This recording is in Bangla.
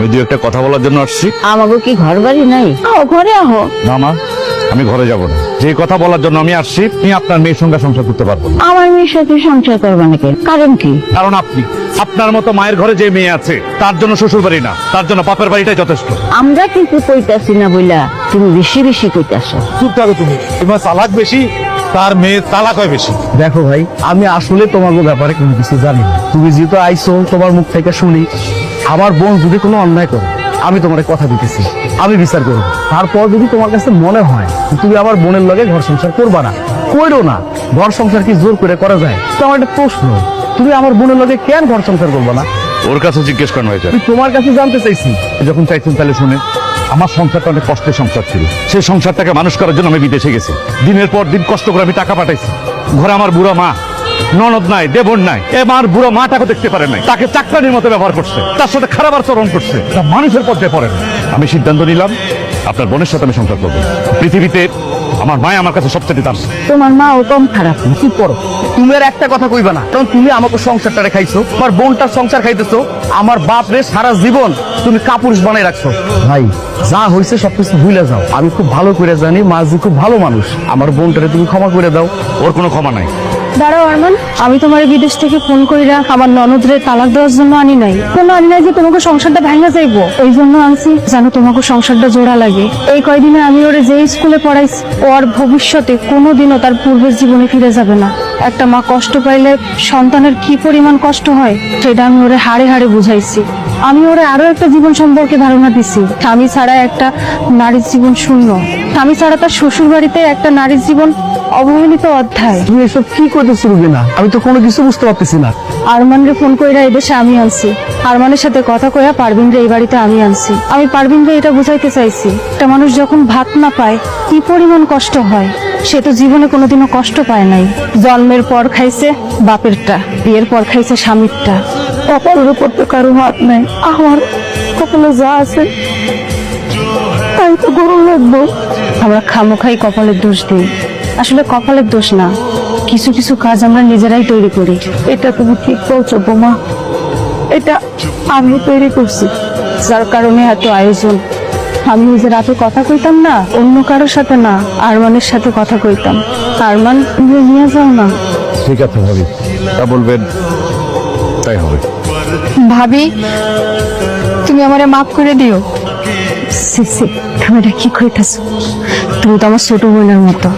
আমি দুই একটা কথা বলার জন্য আসছি। আমাকে কি ঘর বাড়ি নাই? ঘরে আহো। না মা, আমি ঘরে যাব না। যে কথা বলার জন্য আমি আসছি, আমি আপনার মেয়ের সঙ্গে সংসার করতে পারবো না। আমার মেয়ের সাথে সংসার করবা নাকি? কারণ কি? কারণ আপনার মতো মায়ের ঘরে যে মেয়ে আছে তার জন্য শ্বশুর বাড়ি না, তার জন্য বাপের বাড়িটাই যথেষ্ট। আমরা কিন্তু কইতাছি না বইলা তুমি বেশি বেশি কইতাছো। চুপ থাকো তুমি। তোমার চালাক বেশি, তার মেয়ে তালাক হয় বেশি। দেখো ভাই, আমি আসলে তোমার ব্যাপারে কোনো কিছু জানি না। তুমি যেহেতু আইসো, তোমার মুখ থেকে শুনি আমার বোন যদি কোনো অন্যায় করে, আমি তোমার কথা দিতেছি, আমি বিচার করবো। তারপর যদি তোমার কাছে মনে হয় তুমি আমার বোনের লগে ঘর সংসার করবা না, করো না। ঘর সংসার কি জোর করে করা যায়? তো আমার একটা প্রশ্ন, তুমি আমার বোনের লগে কেন ঘর সংসার করবা না? ওর কাছে জিজ্ঞেস করানো হয়েছে। আমি তোমার কাছে জানতে চাইছি। যখন চাইছেন তাহলে শুনে, আমার সংসারটা অনেক কষ্টের সংসার ছিল। সেই সংসারটাকে মানুষ করার জন্য আমি বিদেশে গেছি। দিনের পর দিন কষ্ট করে আমি টাকা পাঠাইছি। ঘরে আমার বুড়া মা, ননদ নাই, দেবর নাই। আমার বুড়া মাটাকে দেখতে পারে নাই, তাকে চাকরানির মতো ব্যবহার করছে, তার সাথে খারাপ আচরণ করছে, তা মানুষের পর্যায়ে পড়ে না। আমি সিদ্ধান্ত নিলাম আপনার বোনের সাথে আমি সংসার করবো। পৃথিবীতে আমার মায় আমার কাছে সবচেয়ে দাম। তোমার মা ও কম খারাপ না। কি করো তুমি? আর একটা কথা কইবা না, কারণ তুমি আমাকে সংসারটা খাইছো, তোমার বোনটার সংসার খাইতেছো। আমার বাপ রে সারা জীবন তুমি কাপুরুষ বানাই রাখছো। ভাই, যা হয়েছে সবকিছু ভুলে যাও। আমি খুব ভালো করে জানি মাঝি খুব ভালো মানুষ। আমার বোনটারে তুমি ক্ষমা করে দাও। ওর কোনো ক্ষমা নাই। দাঁড়াও আরমান, আমি তোমার বিদেশ থেকে ফোন কইরা আমার ননদরে তালাক দেওয়ার জন্য আনি নাই। কোনো আনি নাই যে তোমাকে সংসারটা ভাঙা যাইবো, এই জন্য আনছি যেন তোমাকে সংসারটা জোড়া লাগে। এই কয়দিনে আমি ওরে যে স্কুলে পড়াইছি, ও আর ভবিষ্যতে কোনোদিনও তার পূর্বের জীবনে ফিরে যাবে না। একটা মা কষ্ট পাইলে সন্তানের কি পরিমাণ কষ্ট হয় সেটা আমি ওরে হাড়ে হাড়ে বুঝাইছি। আমি ওরে আরো একটা জীবন সম্পর্কে ধারণা দিছি। স্বামী ছাড়া একটা নারীর জীবন শূন্য, স্বামী ছাড়া তার শ্বশুর বাড়িতে একটা নারীর জীবন অবহেলিত অধ্যায়। তুমি এসব কি করতেছো রুবিনা? আমি তো কোনো কিছু বুঝতে পারতেছি না। আরমানরে ফোন কইরা এদেশে আমি আনছি। আরমানের সাথে কথা কইয়া পারভিনরে এই বাড়িতে আমি আনছি। আমি পারভিনরে এটা বুঝাইতে চাইছি, একটা মানুষ যখন ভাত না পায় কি পরিমাণ কষ্ট হয়, সে তো জীবনে কোনোদিনও কষ্ট পায় নাই। জন্মের পর খাইছে বাপেরটা, বিয়ের পর খাইছে স্বামীরটা। কপালের উপর তো কারো হাত নাই। আমার কপালে যা আছে তাই তো গরম লাগবো। আমরা খামোখাই কপালের দোষ দিই। আসলে কপালের দোষ না, কিছু কিছু কাজ আমরা নিজেরাই তৈরি করি। এটা তুমি ঠিক বলছো বোমা, এটা আমি তৈরি করছি, যার কারণে এত আয়োজন। আমি যে রাতে কথা কইতাম না অন্য কারোর সাথে না, আরমানের সাথে কথা কইতাম। আরমান, তুমি নিয়ে যাও না। ঠিক আছে ভাবি, তা বলবেন তাই হবে। ভাবি, তুমি আমারে মাফ করে দিও। সি সি, তুমি এটা কি কইতাছো? তুমি তো আমার ছোট বোনের মতো।